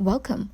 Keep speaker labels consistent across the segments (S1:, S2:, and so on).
S1: Welcome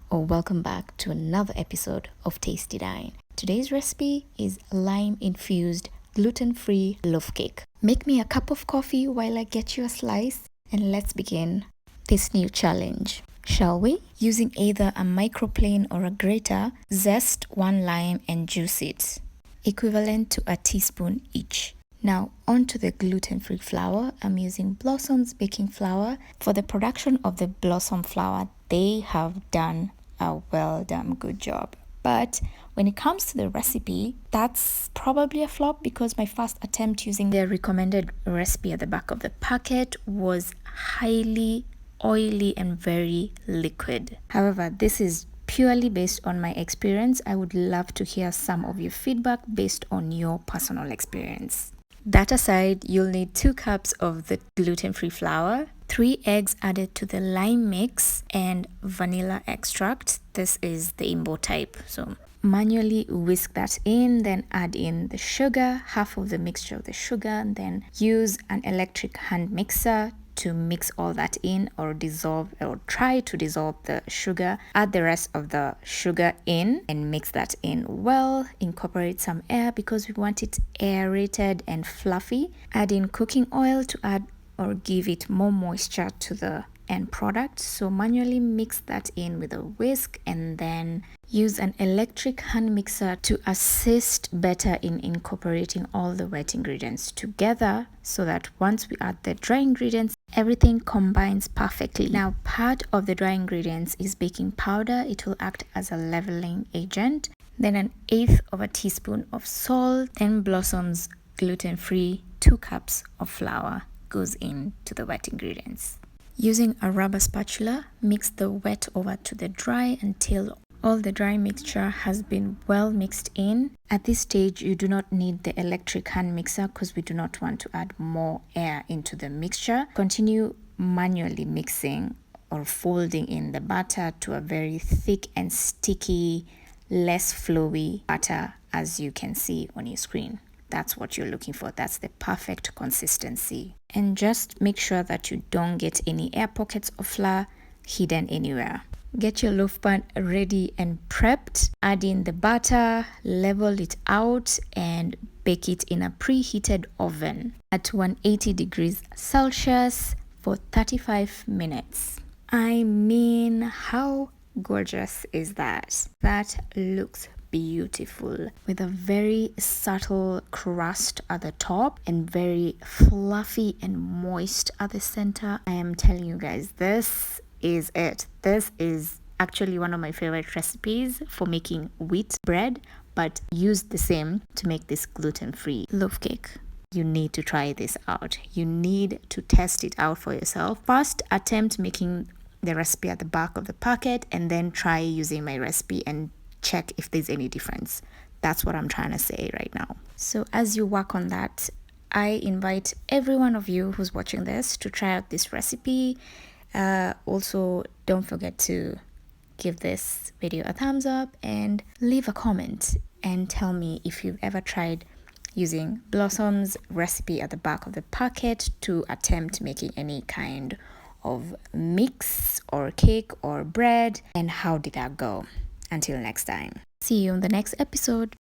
S1: back to another episode of Tastie Dine. Today's recipe is lime-infused gluten-free loaf cake. Make me a cup of coffee while I get you a slice, and let's begin this new challenge. Shall we? Using either a microplane or a grater, zest one lime and juice it, equivalent to a teaspoon each. Now onto the gluten-free flour. I'm using Blossom's baking flour. For the production of the Blossom flour, they have done a well done good job. But when it comes to the recipe, that's probably a flop because my first attempt using their recommended recipe at the back of the packet was highly oily and very liquid. However, this is purely based on my experience. I would love to hear some of your feedback based on your personal experience. That aside, you'll need 2 cups of the gluten-free flour, 3 eggs added to the lime mix, and vanilla extract. This is the Imbo type. So manually whisk that in, then add in the sugar, half of the mixture of the sugar, and then use an electric hand mixer to mix all that in, or dissolve or try to dissolve the sugar. Add the rest of the sugar in and mix that in well. Incorporate some air because we want it aerated and fluffy. Add in cooking oil to add or give it more moisture to the end product. So manually mix that in with a whisk, and then use an electric hand mixer to assist better in incorporating all the wet ingredients together, so that once we add the dry ingredients, everything combines perfectly. Now, part of the dry ingredients is baking powder. It will act as a leveling agent. Then 1/8 of a teaspoon of salt. Then Blossom's gluten-free 2 cups of flour goes into the wet ingredients. Using a rubber spatula, mix the wet over to the dry until all the dry mixture has been well mixed in. At this stage, you do not need the electric hand mixer because we do not want to add more air into the mixture. Continue manually mixing or folding in the batter to a very thick and sticky, less flowy batter, as you can see on your screen. That's what you're looking for. That's the perfect consistency. And just make sure that you don't get any air pockets of flour hidden anywhere. Get your loaf pan ready and prepped. Add in the batter, level it out, and bake it in a preheated oven at 180 degrees Celsius for 35 minutes. I mean, how gorgeous is that? That looks beautiful, with a very subtle crust at the top and very fluffy and moist at the center. I am telling you guys, this is it. This is actually one of my favorite recipes for making wheat bread, but use the same to make this gluten-free loaf cake. You need to try this out. You need to test it out for yourself. First attempt making the recipe at the back of the packet, and then try using my recipe and check if there's any difference. That's what I'm trying to say right now. So as you work on that, I invite every one of you who's watching this to try out this recipe. Also, don't forget to give this video a thumbs up and leave a comment and tell me if you've ever tried using Blossom's recipe at the back of the packet to attempt making any kind of mix or cake or bread, and how did that go. Until next time, see you on the next episode.